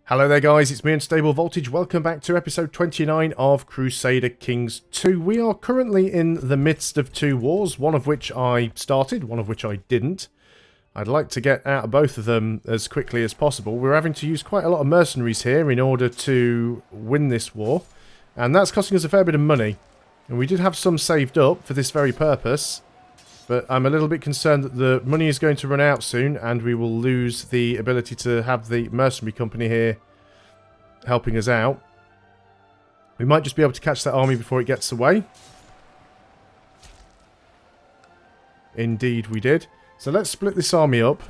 Hello there guys, it's me Unstable Voltage. Welcome back to episode 29 of Crusader Kings 2. We are currently in the midst of two wars, one of which I started, one of which I didn't. I'd like to get out of both of them as quickly as possible. We're having to use quite a lot of mercenaries here in order to win this war, and that's costing us a fair bit of money. And we did have some saved up for this very purpose, but I'm a little bit concerned that the money is going to run out soon and we will lose the ability to have the mercenary company here helping us out. We might just be able to catch that army before it gets away. Indeed we did. So let's split this army up.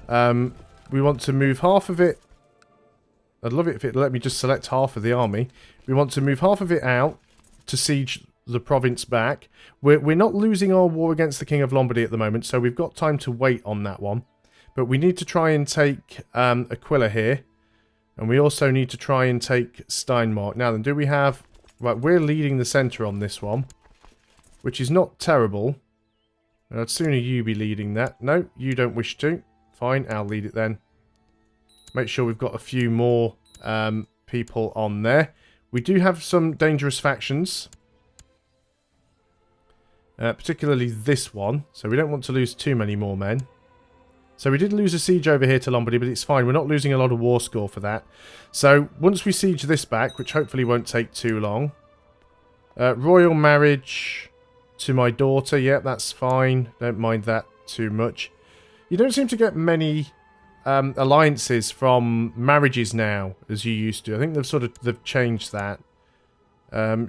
We want to move half of it. I'd love it if it let me just select half of the army. We want to move half of it out to siege the province back. We're not losing our war against the King of Lombardy at the moment, so we've got time to wait on that one. But we need to try and take Aquila here. And we also need to try and take Steinmark. Now then, do we have... Right, we're leading the centre on this one, which is not terrible. And I'd sooner you be leading that. No, you don't wish to. Fine, I'll lead it then. Make sure we've got a few more people on there. We do have some dangerous factions. Particularly this one. So we don't want to lose too many more men. So we did lose a siege over here to Lombardy, but it's fine. We're not losing a lot of war score for that. So once we siege this back, which hopefully won't take too long. Royal marriage to my daughter. Yep, that's fine. Don't mind that too much. You don't seem to get many alliances from marriages now, as you used to. I think they've changed that.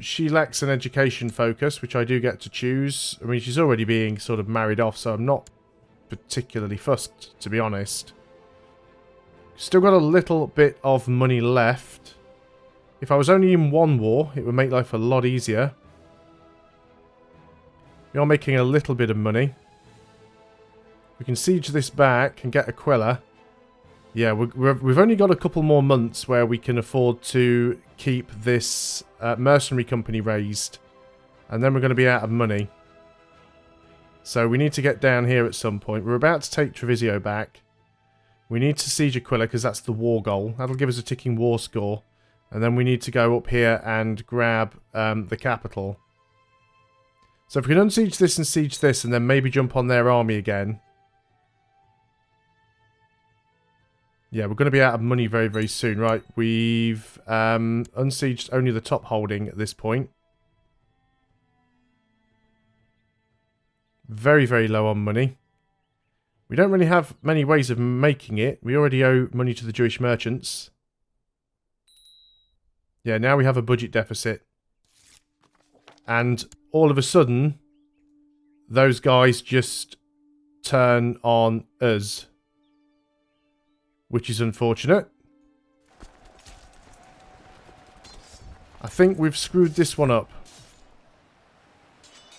She lacks an education focus, which I do get to choose. I mean, she's already being sort of married off, so I'm not particularly fussed, to be honest. Still got a little bit of money left. If I was only in one war, it would make life a lot easier. We are making a little bit of money. We can siege this back and get Aquila. Yeah, we've only got a couple more months where we can afford to keep this mercenary company raised. And then we're going to be out of money. So we need to get down here at some point. We're about to take Treviso back. We need to siege Aquila because that's the war goal. That'll give us a ticking war score. And then we need to go up here and grab the capital. So if we can unsiege this and siege this and then maybe jump on their army again. Yeah, we're going to be out of money very, very soon. Right, we've unsieged only the top holding at this point. Very, very low on money. We don't really have many ways of making it. We already owe money to the Jewish merchants. Yeah, now we have a budget deficit. And all of a sudden, those guys just turn on us. Which is unfortunate. I think we've screwed this one up.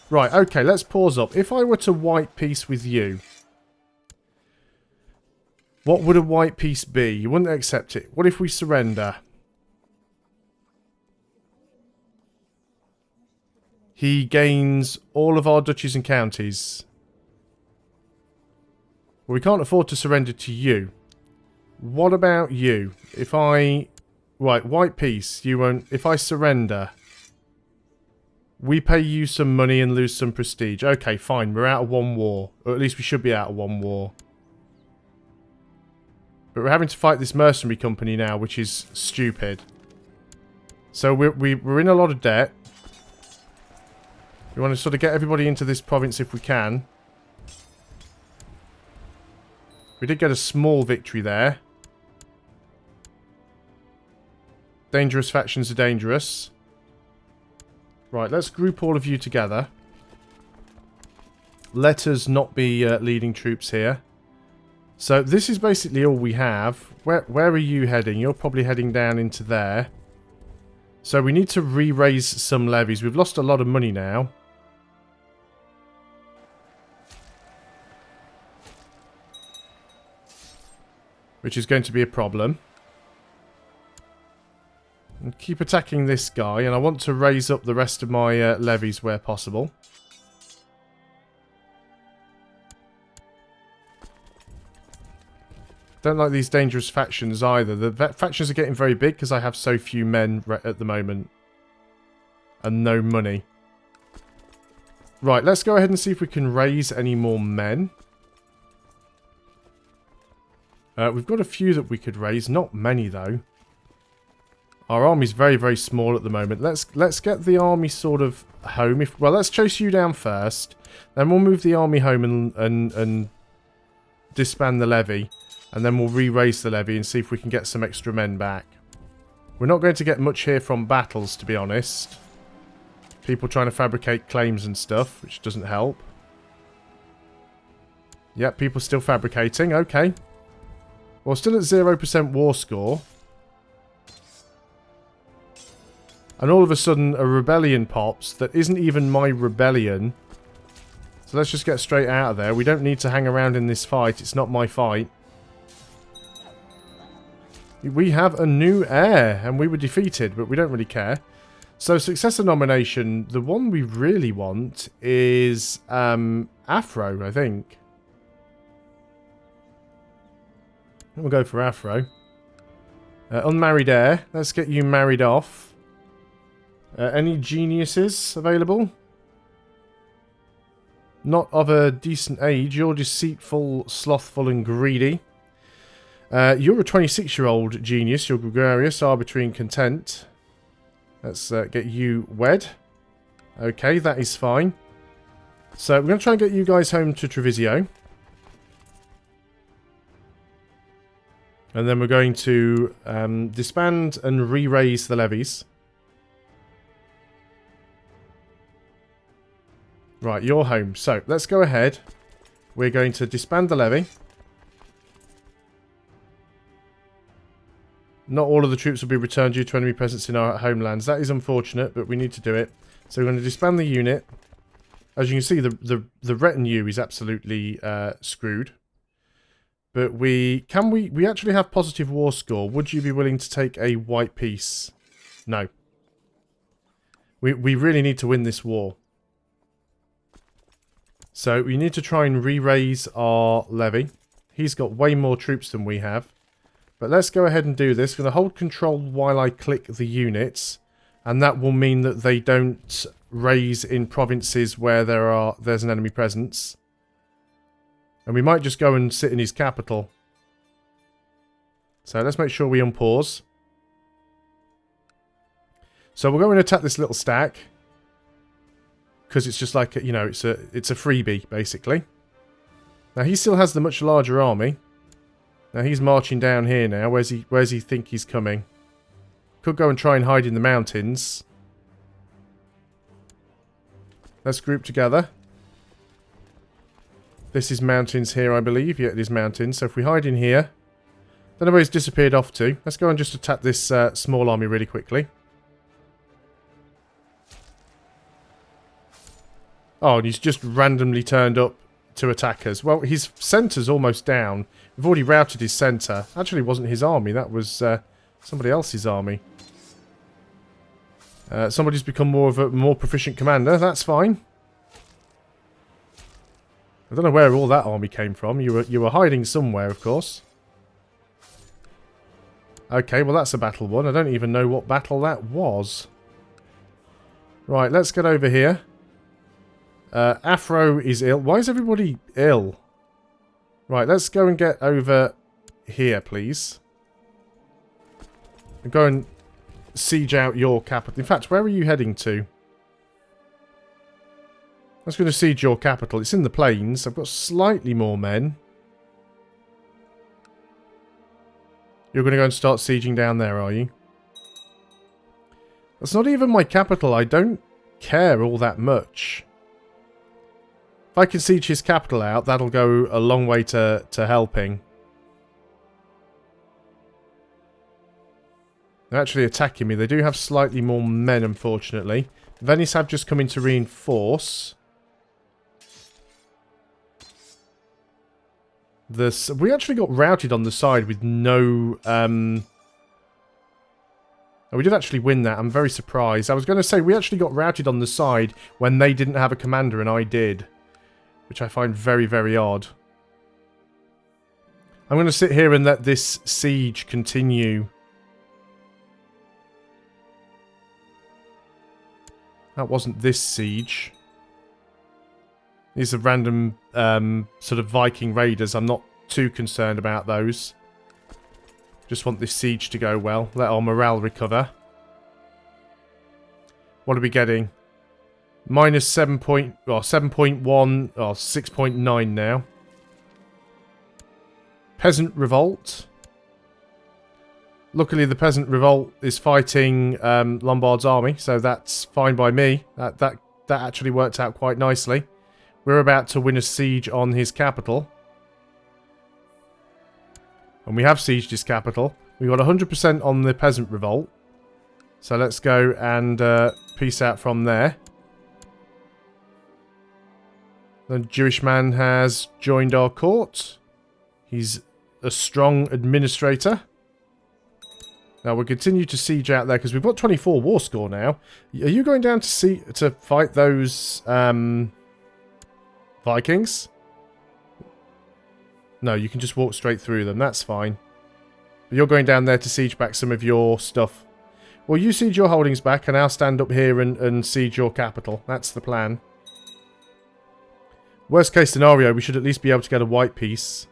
Right, okay, let's pause up. If I were to white peace with you, what would a white peace be? You wouldn't accept it. What if we surrender? He gains all of our duchies and counties. Well, we can't afford to surrender to you. What about you? If I... Right, white peace, you won't... If I surrender... We pay you some money and lose some prestige. Okay, fine. We're out of one war. Or at least we should be out of one war. But we're having to fight this mercenary company now, which is stupid. So we're in a lot of debt. We want to sort of get everybody into this province if we can. We did get a small victory there. Dangerous factions are dangerous. Right, let's group all of you together. Let us not be leading troops here. So this is basically all we have. Where are you heading? You're probably heading down into there. So we need to re-raise some levies. We've lost a lot of money now. Which is going to be a problem. And keep attacking this guy, and I want to raise up the rest of my levies where possible. Don't like these dangerous factions either. The factions are getting very big because I have so few men at the moment. And no money. Right, let's go ahead and see if we can raise any more men. We've got a few that we could raise. Not many, though. Our army's very, very small at the moment. Let's get the army sort of home. Well, let's chase you down first. Then we'll move the army home and disband the levy. And then we'll re-raise the levy and see if we can get some extra men back. We're not going to get much here from battles, to be honest. People trying to fabricate claims and stuff, which doesn't help. Yep, people still fabricating. Okay. Well, still at 0% war score. And all of a sudden, a rebellion pops that isn't even my rebellion. So let's just get straight out of there. We don't need to hang around in this fight. It's not my fight. We have a new heir, and we were defeated, but we don't really care. So, successor nomination, the one we really want is Afro, I think. We'll go for Afro. Unmarried heir. Let's get you married off. Any geniuses available? Not of a decent age. You're deceitful, slothful, and greedy. You're a 26-year-old genius. You're gregarious, arbitrary, and content. Let's get you wed. Okay, that is fine. So we're going to try and get you guys home to Treviso. And then we're going to disband and re-raise the levies. Right, you're home. So let's go ahead. We're going to disband the levy. Not all of the troops will be returned due to enemy presence in our homelands. That is unfortunate, but we need to do it. So we're going to disband the unit. As you can see, the retinue is absolutely screwed. But we actually have positive war score. Would you be willing to take a white peace? No. We really need to win this war. So we need to try and re-raise our levy. He's got way more troops than we have. But let's go ahead and do this. I'm going to hold control while I click the units. And that will mean that they don't raise in provinces where there's an enemy presence. And we might just go and sit in his capital. So let's make sure we unpause. So we'll go and attack this little stack. Because it's just like, you know, it's a freebie, basically. Now, he still has the much larger army. Now, he's marching down here now. Where's he think he's coming? Could go and try and hide in the mountains. Let's group together. This is mountains here, I believe. Yeah, it is mountains. So if we hide in here... Don't know where he's disappeared off to. Let's go and just attack this small army really quickly. Oh, and he's just randomly turned up to attack us. Well, his centre's almost down. We've already routed his centre. Actually, it wasn't his army. That was somebody else's army. Somebody's become more of a more proficient commander. That's fine. I don't know where all that army came from. You were hiding somewhere, of course. Okay, well that's a battle won. I don't even know what battle that was. Right, let's get over here. Afro is ill. Why is everybody ill? Right, let's go and get over here, please. And go and siege out your capital. In fact, where are you heading to? I was going to siege your capital. It's in the plains. I've got slightly more men. You're going to go and start sieging down there, are you? That's not even my capital. I don't care all that much. If I can siege his capital out, that'll go a long way to helping. They're actually attacking me. They do have slightly more men, unfortunately. Venice have just come in to reinforce. We actually got routed on the side with no... Oh, we did actually win that. I'm very surprised. I was going to say, we actually got routed on the side when they didn't have a commander and I did. Which I find very, very odd. I'm going to sit here and let this siege continue. That wasn't this siege. These are random sort of Viking raiders. I'm not too concerned about those. Just want this siege to go well. Let our morale recover. What are we getting? Minus 7.1 or 6.9 now. Peasant revolt. Luckily, the peasant revolt is fighting Lombard's army, so that's fine by me. That actually worked out quite nicely. We're about to win a siege on his capital. And we have sieged his capital. We got 100% on the peasant revolt. So let's go and peace out from there. The Jewish man has joined our court. He's a strong administrator. Now we'll continue to siege out there because we've got 24 war score now. Are you going down to fight those Vikings? No, you can just walk straight through them. That's fine. But you're going down there to siege back some of your stuff. Well, you siege your holdings back and I'll stand up here and siege your capital. That's the plan. Worst case scenario, we should at least be able to get a white piece.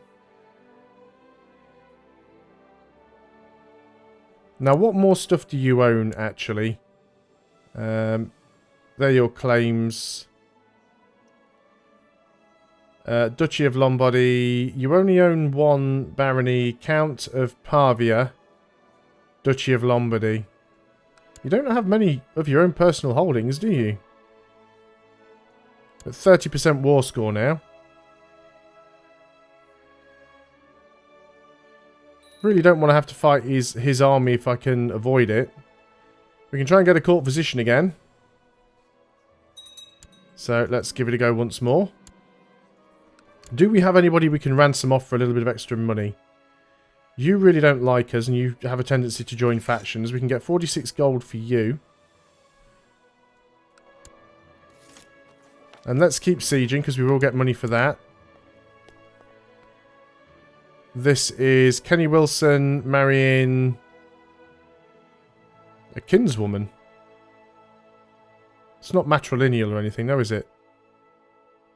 Now, what more stuff do you own, actually? They're your claims. Duchy of Lombardy. You only own one barony. Count of Pavia. Duchy of Lombardy. You don't have many of your own personal holdings, do you? At 30% war score now. Really don't want to have to fight his army if I can avoid it. We can try and get a court position again. So let's give it a go once more. Do we have anybody we can ransom off for a little bit of extra money? You really don't like us and you have a tendency to join factions. We can get 46 gold for you. And let's keep sieging because we will get money for that. This is Kenny Wilson marrying a kinswoman. It's not matrilineal or anything, though, is it?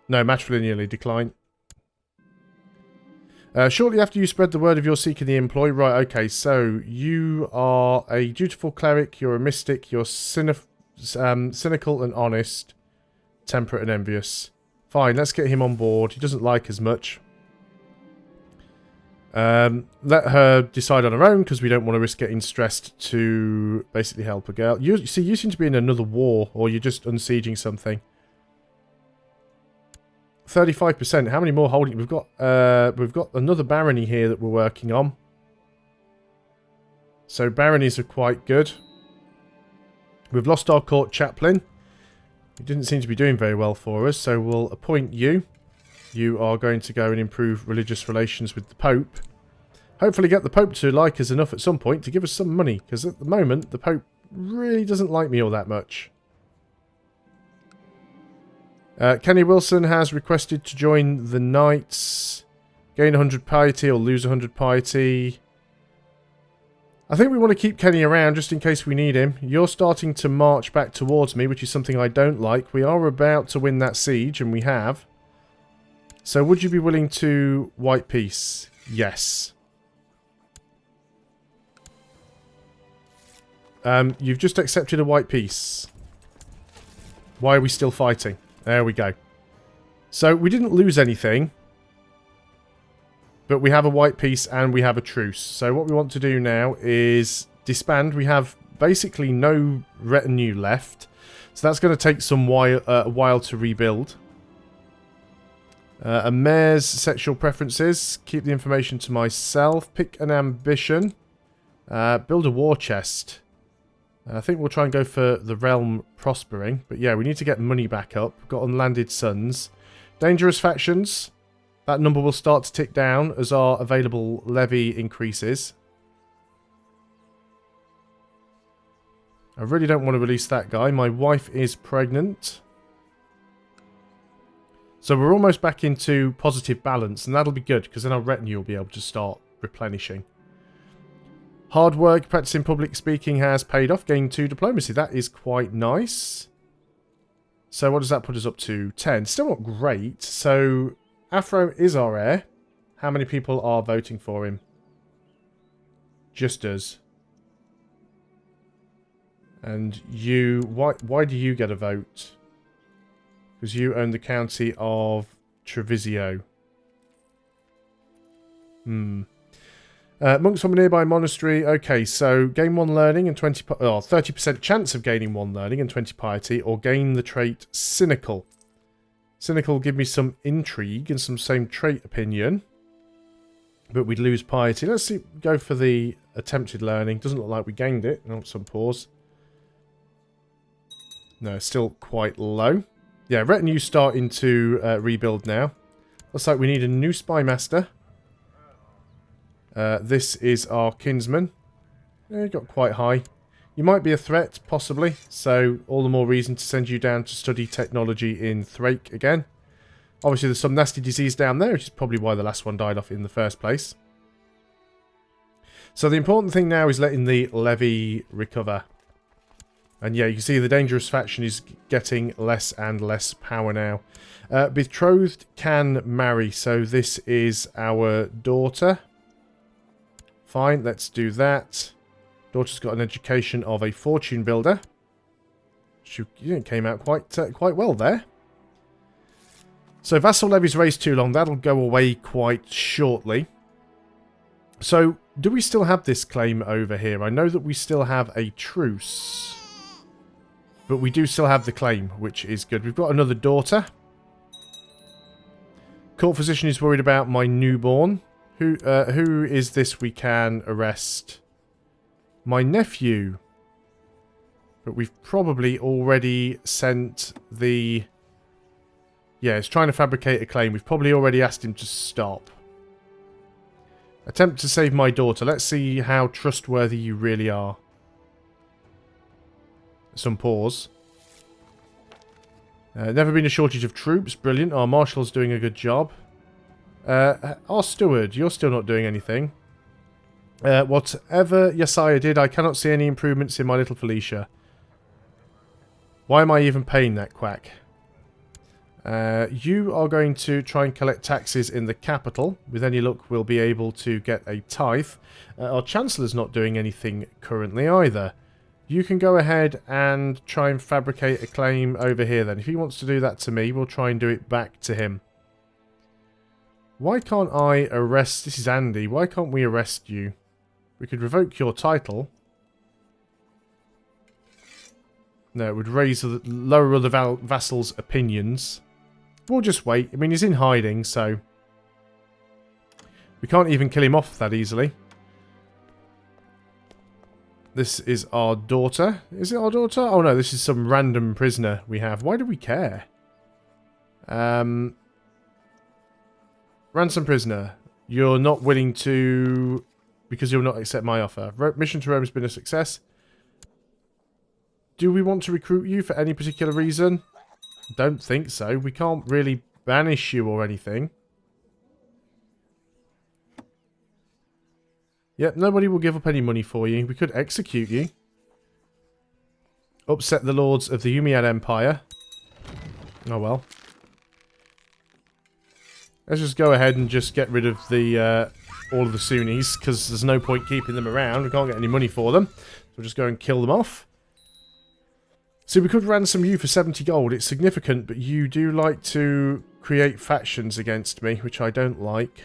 No, matrilineally decline. Shortly after you spread the word of your seeking the employ. Right, okay, so you are a dutiful cleric, you're a mystic, you're cynical and honest, temperate and envious. Fine, let's get him on board. He doesn't like as much. Let her decide on her own because we don't want to risk getting stressed to basically help a girl. You see, you seem to be in another war, or you're just unsieging something. 35%. How many more holding? We've got another barony here that we're working on. So baronies are quite good. We've lost our court chaplain. He didn't seem to be doing very well for us, so we'll appoint you. You are going to go and improve religious relations with the Pope. Hopefully get the Pope to like us enough at some point to give us some money. Because at the moment, the Pope really doesn't like me all that much. Kenny Wilson has requested to join the Knights. Gain 100 piety or lose 100 piety. I think we want to keep Kenny around just in case we need him. You're starting to march back towards me, which is something I don't like. We are about to win that siege, and we have. So would you be willing to white peace? Yes. You've just accepted a white peace. Why are we still fighting? There we go. So we didn't lose anything. But we have a white peace and we have a truce. So what we want to do now is disband. We have basically no retinue left. So that's going to take a while to rebuild. A mayor's sexual preferences. Keep the information to myself. Pick an ambition. Build a war chest. I think we'll try and go for the realm prospering. But yeah, we need to get money back up. We've got unlanded sons. Dangerous factions. That number will start to tick down as our available levy increases. I really don't want to release that guy. My wife is pregnant. So we're almost back into positive balance, and that'll be good, because then our retinue will be able to start replenishing. Hard work, practicing public speaking has paid off. Gained 2 diplomacy. That is quite nice. So what does that put us up to? 10. Still not great. So Afro is our heir. How many people are voting for him? Just us. And you... Why do you get a vote? Because you own the county of Treviso. Monks from a nearby monastery. Okay, so gain 1 learning and 30% chance of gaining 1 learning and 20 piety, or gain the trait cynical. Cynical give me some intrigue and some same trait opinion, but we'd lose piety. Let's see. Go for the attempted learning. Doesn't look like we gained it. Oh, some pause. No, still quite low. Yeah, retinue starting to rebuild now. Looks like we need a new spy master. This is our kinsman. Yeah, got quite high. You might be a threat, possibly. So, all the more reason to send you down to study technology in Thrake again. Obviously, there's some nasty disease down there, which is probably why the last one died off in the first place. So, the important thing now is letting the levy recover. And yeah, you can see the dangerous faction is getting less and less power now. Betrothed can marry. So, this is our daughter. Fine, let's do that. Daughter's got an education of a fortune builder. She came out quite well there. So vassal levies raised too long. That'll go away quite shortly. So do we still have this claim over here? I know that we still have a truce. But we do still have the claim, which is good. We've got another daughter. Court physician is worried about my newborn. Who is this we can arrest? My nephew. But we've probably already sent the... Yeah, it's trying to fabricate a claim. We've probably already asked him to stop. Attempt to save my daughter. Let's see how trustworthy you really are. Some pause. Never been a shortage of troops. Brilliant. Our marshal's doing a good job. Our steward, you're still not doing anything. Whatever Yesiah did, I cannot see any improvements in my little Felicia. Why am I even paying that quack? You are going to try and collect taxes in the capital. With any luck, we'll be able to get a tithe. Our Chancellor's not doing anything currently either. You can go ahead and try and fabricate a claim over here then. If he wants to do that to me, we'll try and do it back to him. Why can't I arrest... This is Andy. Why can't we arrest you? We could revoke your title. No, it would lower other vassals' opinions. We'll just wait. I mean, he's in hiding, so... We can't even kill him off that easily. This is our daughter. Is it our daughter? Oh no, this is some random prisoner we have. Why do we care? Ransom prisoner. You're not willing to... Because you'll not accept my offer. Mission to Rome has been a success. Do we want to recruit you for any particular reason? Don't think so. We can't really banish you or anything. Yep, nobody will give up any money for you. We could execute you. Upset the lords of the Umayyad Empire. Oh well. Let's just go ahead and just get rid of the all of the Sunnis, because there's no point keeping them around. We can't get any money for them. So we'll just go and kill them off. So we could ransom you for 70 gold. It's significant, but you do like to create factions against me, which I don't like.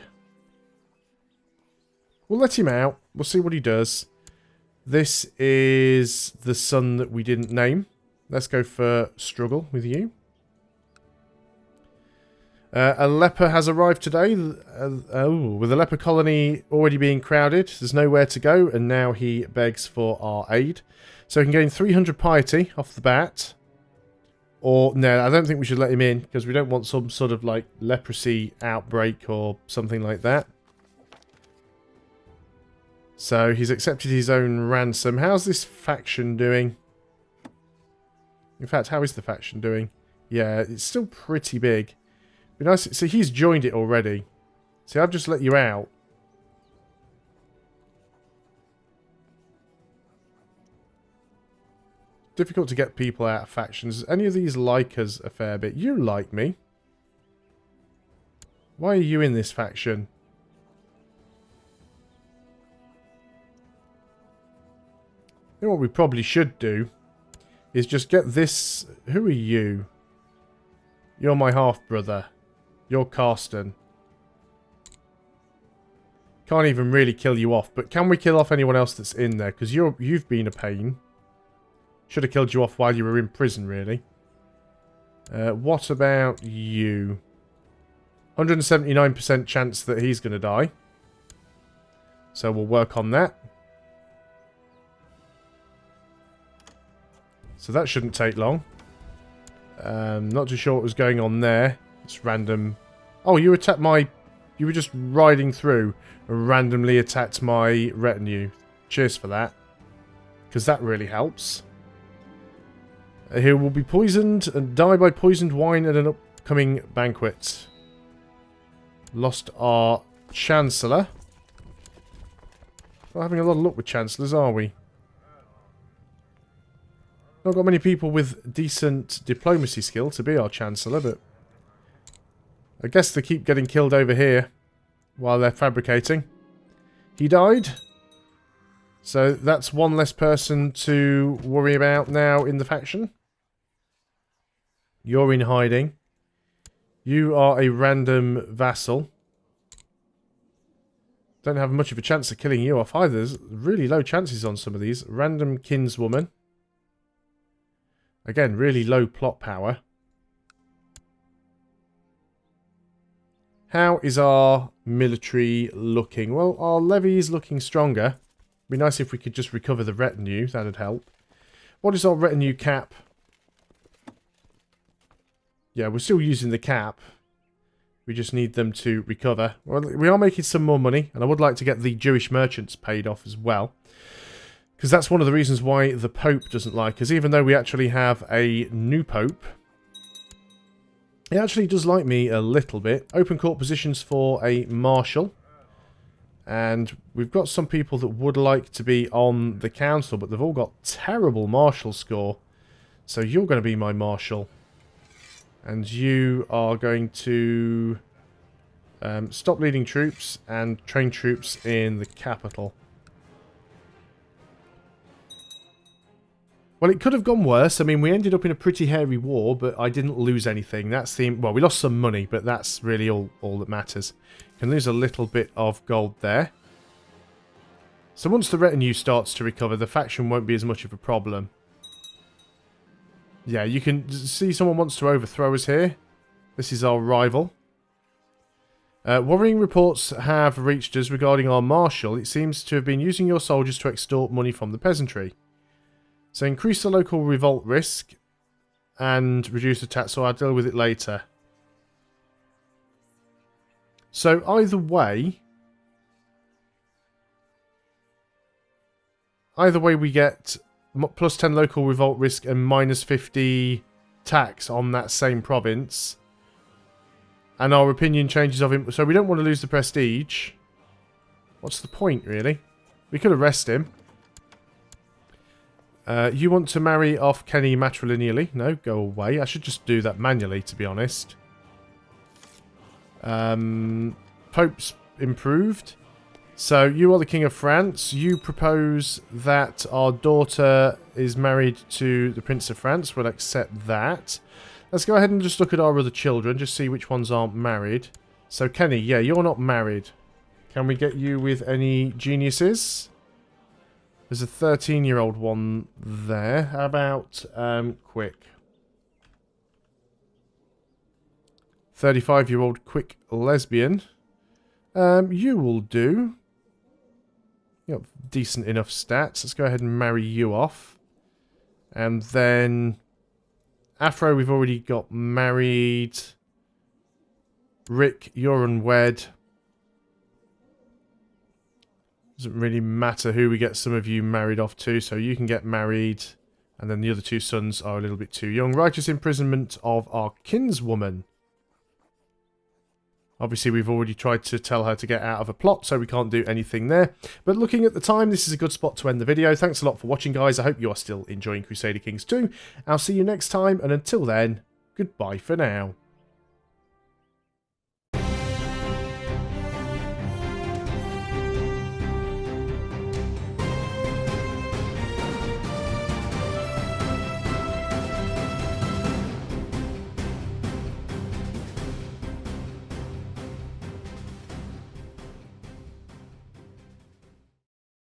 We'll let him out. We'll see what he does. This is the son that we didn't name. Let's go for struggle with you. A leper has arrived today. With the leper colony already being crowded, there's nowhere to go, and now he begs for our aid. So he can gain 300 piety off the bat. Or, no, I don't think we should let him in, because we don't want some sort of, like, leprosy outbreak or something like that. So he's accepted his own ransom. How's this faction doing? In fact, how is the faction doing? Yeah, it's still pretty big. Be nice. See, he's joined it already. See, I've just let you out. Difficult to get people out of factions. Any of these like us a fair bit? You like me. Why are you in this faction? I think what we probably should do is just get this... Who are you? You're my half-brother. You're Karsten. Can't even really kill you off, but can we kill off anyone else that's in there? Because you've been a pain. Should have killed you off while you were in prison, really. What about you? 179% chance that he's going to die. So we'll work on that. So that shouldn't take long. Not too sure what was going on there. It's random. Oh, you attacked my... You were just riding through and randomly attacked my retinue. Cheers for that. Because that really helps. He will be poisoned and die by poisoned wine at an upcoming banquet. Lost our Chancellor. Not having a lot of luck with Chancellors, are we? Not got many people with decent diplomacy skill to be our Chancellor, but... I guess they keep getting killed over here while they're fabricating. He died. So that's one less person to worry about now in the faction. You're in hiding. You are a random vassal. Don't have much of a chance of killing you off either. There's really low chances on some of these. Random kinswoman. Again, really low plot power. How is our military looking? Well, our levy is looking stronger. It'd be nice if we could just recover the retinue. That'd help. What is our retinue cap? Yeah, we're still using the cap. We just need them to recover. Well, we are making some more money, and I would like to get the Jewish merchants paid off as well. Because that's one of the reasons why the Pope doesn't like us. Even though we actually have a new Pope, he actually does like me a little bit. Open court positions for a marshal. And we've got some people that would like to be on the council, but they've all got terrible marshal score. So you're going to be my marshal. And you are going to stop leading troops and train troops in the capital. Well, it could have gone worse. I mean, we ended up in a pretty hairy war, but I didn't lose anything. That's the... Well, we lost some money, but that's really all that matters. Can lose a little bit of gold there. So once the retinue starts to recover, the faction won't be as much of a problem. Yeah, you can see someone wants to overthrow us here. This is our rival. Worrying reports have reached us regarding our marshal. It seems to have been using your soldiers to extort money from the peasantry. So increase the local revolt risk and reduce the tax, so I'll deal with it later. So either way we get plus 10 local revolt risk and minus 50 tax on that same province. And our opinion changes of him. So we don't want to lose the prestige. What's the point, really? We could arrest him. You want to marry off Kenny matrilineally? No, go away. I should just do that manually, to be honest. Pope's improved. So, you are the King of France. You propose that our daughter is married to the Prince of France. We'll accept that. Let's go ahead and just look at our other children. Just see which ones aren't married. So, Kenny, yeah, you're not married. Can we get you with any geniuses? There's a 13-year-old one there. How about Quick? 35-year-old Quick lesbian. You will do. You got decent enough stats. Let's go ahead and marry you off. And then Afro, we've already got married. Rick, you're unwed. Doesn't really matter who we get some of you married off to, so you can get married. And then the other two sons are a little bit too young. Righteous imprisonment of our kinswoman. Obviously, we've already tried to tell her to get out of a plot, so we can't do anything there. But looking at the time, this is a good spot to end the video. Thanks a lot for watching, guys. I hope you are still enjoying Crusader Kings 2. I'll see you next time, and until then, goodbye for now.